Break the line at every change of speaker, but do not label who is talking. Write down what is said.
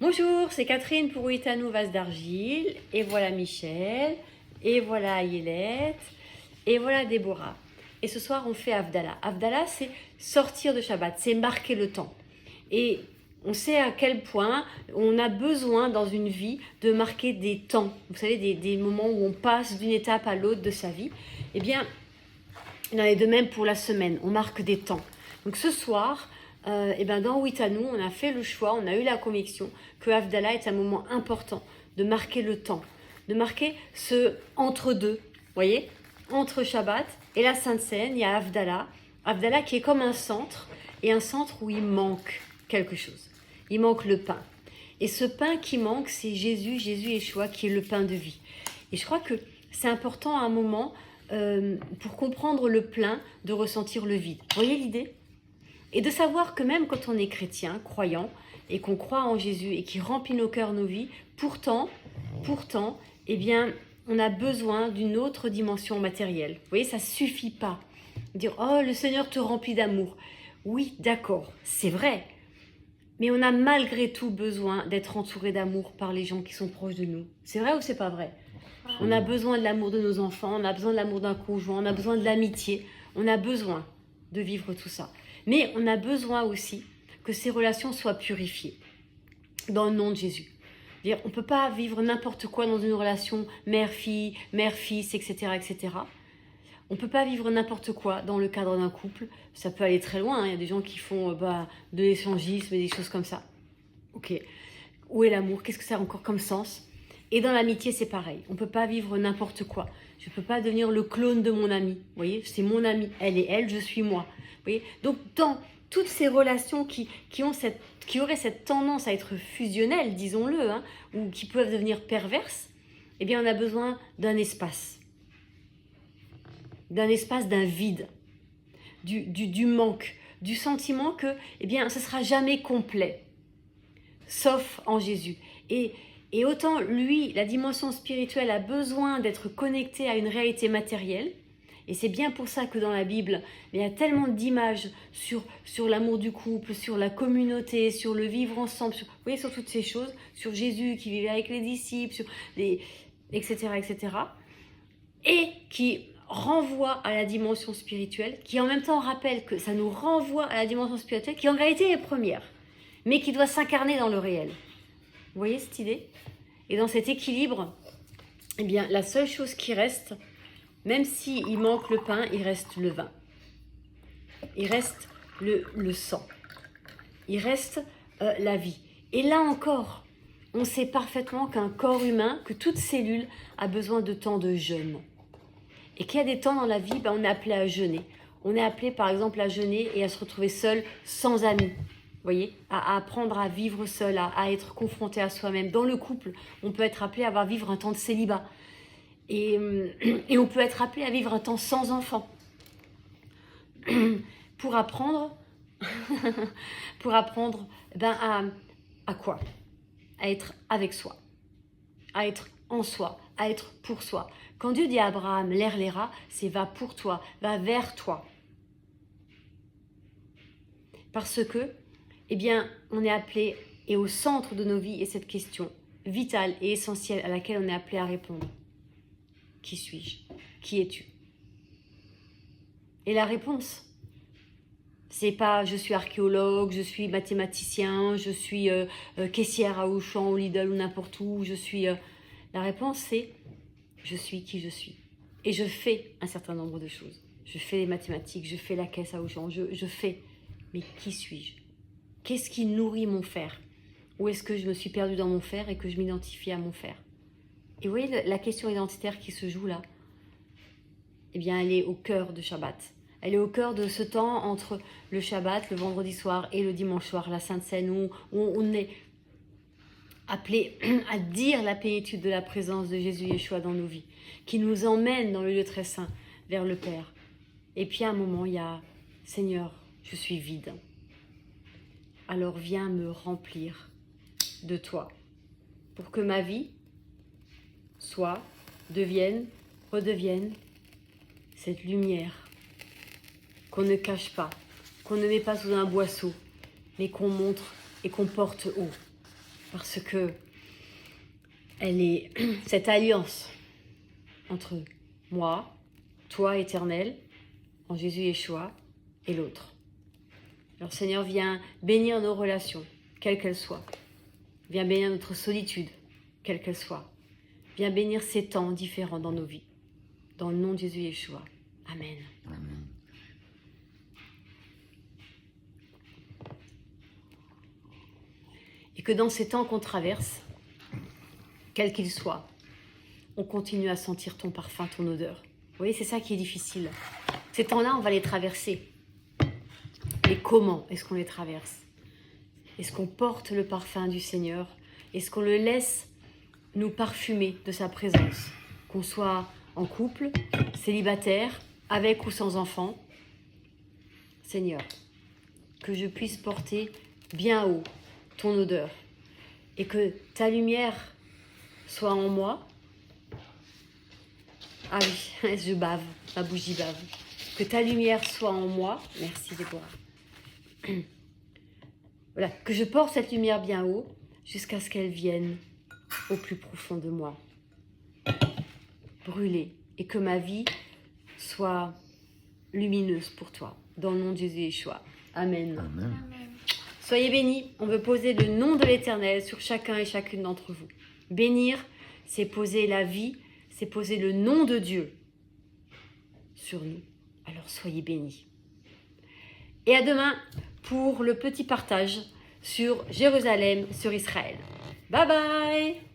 Bonjour, c'est Catherine pour Huitanou Vase d'Argile. Et voilà Michel. Et voilà Ayelette. Et voilà Déborah. Et ce soir, on fait Havdalah. Havdalah, c'est sortir de Shabbat, c'est marquer le temps. Et on sait à quel point on a besoin dans une vie de marquer des temps. Vous savez, des moments où on passe d'une étape à l'autre de sa vie. Eh bien, il en est de même pour la semaine. On marque des temps. Donc ce soir, dans Huitanou, on a fait le choix, on a eu la conviction que Havdalah est un moment important de marquer le temps, de marquer ce entre-deux, voyez, entre Shabbat et la Sainte Seine, il y a Havdalah. Havdalah qui est comme un centre, et un centre où il manque quelque chose. Il manque le pain. Et ce pain qui manque, c'est Jésus Yeshua, qui est le pain de vie. Et je crois que c'est important à un moment, pour comprendre le plein, de ressentir le vide. Vous voyez l'idée ? Et de savoir que même quand on est chrétien, croyant, et qu'on croit en Jésus et qui remplit nos cœurs, nos vies, pourtant, eh bien, on a besoin d'une autre dimension matérielle. Vous voyez, ça ne suffit pas. Dire, oh, le Seigneur te remplit d'amour. Oui, d'accord, c'est vrai. Mais on a malgré tout besoin d'être entouré d'amour par les gens qui sont proches de nous. C'est vrai ou c'est pas vrai ? On a besoin de l'amour de nos enfants, on a besoin de l'amour d'un conjoint, on a besoin de l'amitié, on a besoin de vivre tout ça. Mais on a besoin aussi que ces relations soient purifiées dans le nom de Jésus. C'est-à-dire, on ne peut pas vivre n'importe quoi dans une relation mère-fille, mère-fils, etc., etc. On ne peut pas vivre n'importe quoi dans le cadre d'un couple. Ça peut aller très loin, hein. Il y a des gens qui font de l'échangisme et des choses comme ça. Ok. Où est l'amour ? Qu'est-ce que ça a encore comme sens ? Et dans l'amitié, c'est pareil. On ne peut pas vivre n'importe quoi. Je ne peux pas devenir le clone de mon ami. Vous voyez, c'est mon ami. Elle est elle, je suis moi. Vous voyez ? Donc, dans toutes ces relations qui auraient cette tendance à être fusionnelles, disons-le, hein, ou qui peuvent devenir perverses, eh bien, on a besoin d'un espace. D'un vide, du manque, du sentiment que, eh bien, ce ne sera jamais complet, sauf en Jésus. Et autant, lui, la dimension spirituelle a besoin d'être connectée à une réalité matérielle, et c'est bien pour ça que dans la Bible, il y a tellement d'images sur l'amour du couple, sur la communauté, sur le vivre ensemble, vous voyez, sur toutes ces choses, sur Jésus qui vivait avec les disciples, etc., et qui renvoie à la dimension spirituelle, qui en même temps rappelle que ça nous renvoie à la dimension spirituelle, qui en réalité est première, mais qui doit s'incarner dans le réel. Vous voyez cette idée ? Et dans cet équilibre, eh bien, la seule chose qui reste, même s'il manque le pain, il reste le vin. Il reste le sang. Il reste la vie. Et là encore, on sait parfaitement qu'un corps humain, que toute cellule a besoin de temps de jeûne. Et qu'il y a des temps dans la vie, on est appelé à jeûner. On est appelé par exemple à jeûner et à se retrouver seul, sans amis. Vous voyez, à apprendre à vivre seul, à être confronté à soi-même. Dans le couple, on peut être appelé à vivre un temps de célibat. Et on peut être appelé à vivre un temps sans enfant. Pour apprendre, à quoi ? À être avec soi, à être en soi, à être pour soi. Quand Dieu dit à Abraham, l'Erléra, c'est va pour toi, va vers toi. Parce que, eh bien, on est appelé, et au centre de nos vies est cette question vitale et essentielle à laquelle on est appelé à répondre. Qui suis-je ? Qui es-tu ? Et la réponse, c'est pas je suis archéologue, je suis mathématicien, je suis caissière à Auchan, au Lidl ou n'importe où, je suis... La réponse, c'est je suis qui je suis. Et je fais un certain nombre de choses. Je fais les mathématiques, je fais la caisse à Auchan, je fais. Mais qui suis-je ? Qu'est-ce qui nourrit mon faire ? Ou est-ce que je me suis perdue dans mon faire et que je m'identifie à mon faire ? Et vous voyez la question identitaire qui se joue là ? Eh bien, elle est au cœur de Shabbat. Elle est au cœur de ce temps entre le Shabbat, le vendredi soir et le dimanche soir, la Sainte Seine, où on est appelé à dire la plénitude de la présence de Jésus Yeshua dans nos vies, qui nous emmène dans le lieu très saint, vers le Père. Et puis à un moment, il y a « Seigneur, je suis vide. Alors viens me remplir de toi, pour que ma vie redevienne cette lumière qu'on ne cache pas, qu'on ne met pas sous un boisseau, mais qu'on montre et qu'on porte haut. parce que elle est cette alliance entre moi, toi, Éternel, en Jésus Yeshua, et l'autre. Alors Seigneur, viens bénir nos relations, quelles qu'elles soient. Viens bénir notre solitude, quelle qu'elle soit. Viens bénir ces temps différents dans nos vies. Dans le nom de Jésus Yeshua. Amen.
Amen.
Et que dans ces temps qu'on traverse, quels qu'ils soient, on continue à sentir ton parfum, ton odeur. Vous voyez, c'est ça qui est difficile. Ces temps-là, on va les traverser. Mais comment est-ce qu'on les traverse? Est-ce qu'on porte le parfum du Seigneur? Est-ce qu'on le laisse nous parfumer de sa présence? Qu'on soit en couple, célibataire, avec ou sans enfant. Seigneur, que je puisse porter bien haut ton odeur et que ta lumière soit en moi. Ah oui, je bave, ma bougie bave. Que ta lumière soit en moi. Merci Déborah. Voilà, que je porte cette lumière bien haut jusqu'à ce qu'elle vienne au plus profond de moi. Brûler et que ma vie soit lumineuse pour toi. Dans le nom de Jésus Yeshua. Amen.
Amen.
Soyez bénis. On veut poser le nom de l'Éternel sur chacun et chacune d'entre vous. Bénir, c'est poser la vie, c'est poser le nom de Dieu sur nous. Alors soyez bénis. Et à demain pour le petit partage sur Jérusalem, sur Israël. Bye bye!